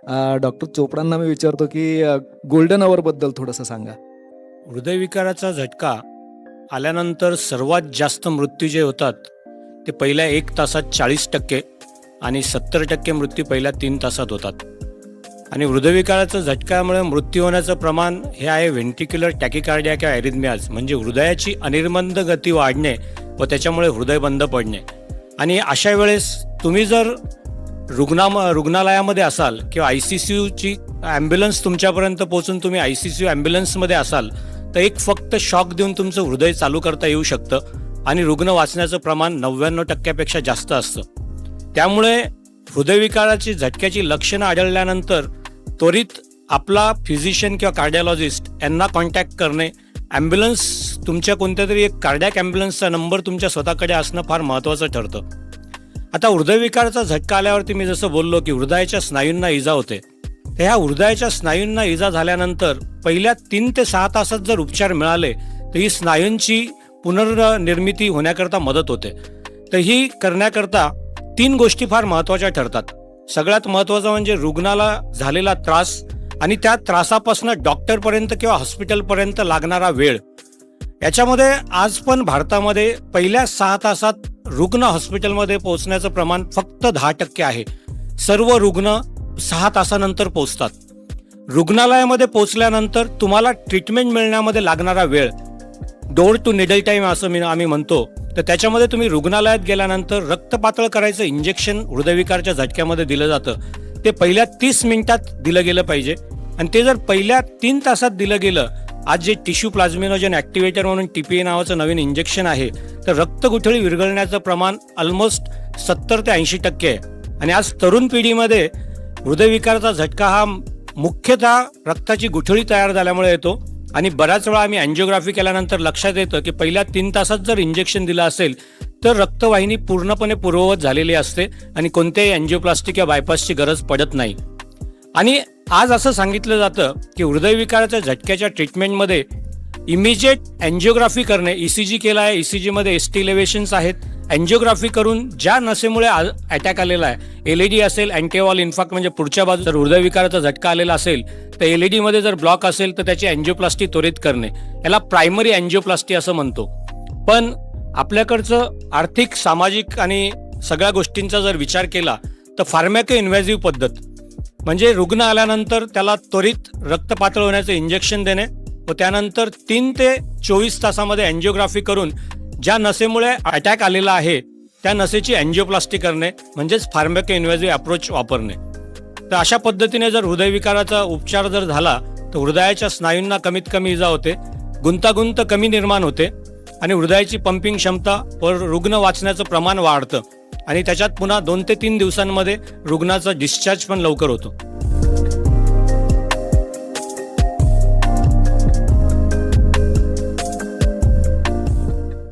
Doctor चोपडांना मी विचारतो की golden आवरबद्दल थोडंसं सांगा. हृदयविकाराचा झटका आल्यानंतर सर्वात जास्त मृत्यू जे होतात ते पहिल्या 1 तासात 40% आणि 70% मृत्यू पहिल्या 3 तासात होतात. आणि हृदयविकाराच्या झटक्यामुळे मृत्यू होण्याचं प्रमाण हे आहे व्हेंट्रिक्युलर टॅकिकार्डिया किंवा ॲरिथमियाज, म्हणजे हृदयाची अनिर्बंध गती वाढणे व त्याच्यामुळे हृदय बंद पडणे. आणि अशा वेळेस तुम्ही जर रुग्णालयामध्ये असाल किंवा ICCUची ॲम्ब्युलन्स तुमच्यापर्यंत पोहोचून तुम्ही ICCU ॲम्ब्युलन्समध्ये असाल तर एक फक्त शॉक देऊन तुमचं हृदय चालू करता येऊ शकतं आणि रुग्ण वाचण्याचं प्रमाण 99% जास्त असतं. त्यामुळे हृदयविकाराची झटक्याची लक्षणं आढळल्यानंतर त्वरित आपला फिजिशियन किंवा कार्डिओलॉजिस्ट यांना कॉन्टॅक्ट करणे, ॲम्ब्युलन्स तुमच्या कोणत्या तरी एक कार्डियाक ॲम्ब्युलन्सचा नंबर तुमच्या स्वतःकडे असणं फार महत्त्वाचं ठरतं. आता हृदयविकाराचा झटका आल्यावरती मी जसं बोललो की हृदयाच्या स्नायूंना इजा होते, तर ह्या हृदयाच्या स्नायूंना इजा झाल्यानंतर पहिल्या 3 ते 6 तासात जर उपचार मिळाले तर ही स्नायूंची पुनर्निर्मिती होण्याकरता मदत होते. तर ही करण्याकरता 3 गोष्टी फार महत्त्वाच्या ठरतात. सगळ्यात महत्त्वाचं म्हणजे रुग्णाला झालेला त्रास आणि त्या त्रासापासून डॉक्टरपर्यंत किंवा हॉस्पिटलपर्यंत लागणारा वेळ. याच्यामध्ये आज पण भारतामध्ये पहिल्या 6 तासात रुग्ण हॉस्पिटलमध्ये पोहोचण्याचं प्रमाण फक्त 10% आहे. सर्व रुग्ण 6 तासानंतर पोहोचतात. रुग्णालयामध्ये पोहोचल्यानंतर तुम्हाला ट्रीटमेंट मिळण्यामध्ये लागणारा वेळ, डोर टू निडल टाईम असं आम्ही म्हणतो, तर त्याच्यामध्ये तुम्ही रुग्णालयात गेल्यानंतर रक्त पातळ करायचं इंजेक्शन हृदयविकारच्या झटक्यामध्ये दिलं जातं. ते पहिल्या 30 मिनिटात दिलं गेलं पाहिजे आणि ते जर पहिल्या 3 तासात दिलं गेलं, आज जे टिश्यू प्लाझ्मिनोजन ॲक्टिव्हेटर म्हणून TPA नावाचं नवीन इंजेक्शन आहे, तर रक्तगुठळी विरघळण्याचं प्रमाण ऑलमोस्ट 70 ते 80% आहे. आणि आज तरुण पिढीमध्ये हृदयविकाराचा झटका हा मुख्यतः रक्ताची गुठळी तयार झाल्यामुळे येतो. आणि बऱ्याच वेळा आम्ही अँजिओग्राफी केल्यानंतर लक्षात येतं की पहिल्या 3 तासात जर इंजेक्शन दिलं असेल तर रक्तवाहिनी पूर्णपणे पूर्ववत झालेली असते आणि कोणत्याही अँजिओप्लास्टी किंवा बायपासची गरज पडत नाही. आणि आज असं सांगितलं जातं की हृदयविकाराच्या झटक्याच्या ट्रीटमेंटमध्ये इमिजिएट अँजिओग्राफी करणे, ECG केला आहे, ECGमध्ये ST इलेव्हेशन्स आहेत, अँजिओग्राफी करून ज्या नसेमुळे अटॅक आलेला आहे, LED असेल, अँटीवॉल इन्फार्क्ट म्हणजे पुढच्या बाजू जर हृदयविकाराचा झटका आलेला असेल तर LED मध्ये जर ब्लॉक असेल तर त्याची अँजिओप्लास्टी त्वरित करणे, याला प्रायमरी अँजिओप्लास्टी असं म्हणतो. पण आपल्याकडचं आर्थिक, सामाजिक आणि सगळ्या गोष्टींचा जर विचार केला तर फार्मॅको इन्व्हेजिव्ह पद्धत म्हणजे रुग्ण आल्यानंतर त्याला त्वरित रक्त पातळ होण्याचं इंजेक्शन देणे व त्यानंतर 3 ते 24 तासामध्ये अँजिओग्राफी करून ज्या नसेमुळे अटॅक आलेला आहे त्या नसेची अँजिओप्लास्टी करणे, म्हणजेच फार्मॅको इन्व्हेजिव्ह अप्रोच वापरणे. तर अशा पद्धतीने जर हृदयविकाराचा उपचार जर झाला तर हृदयाच्या स्नायूंना कमीत कमी इजा होते, गुंतागुंत कमी निर्माण होते आणि हृदयाची पंपिंग क्षमता व रुग्ण वाचण्याचं प्रमाण वाढतं आणि त्याच्यात पुन्हा 2 ते 3 दिवसांमध्ये रुग्णाचा डिस्चार्ज पण लवकर होतो.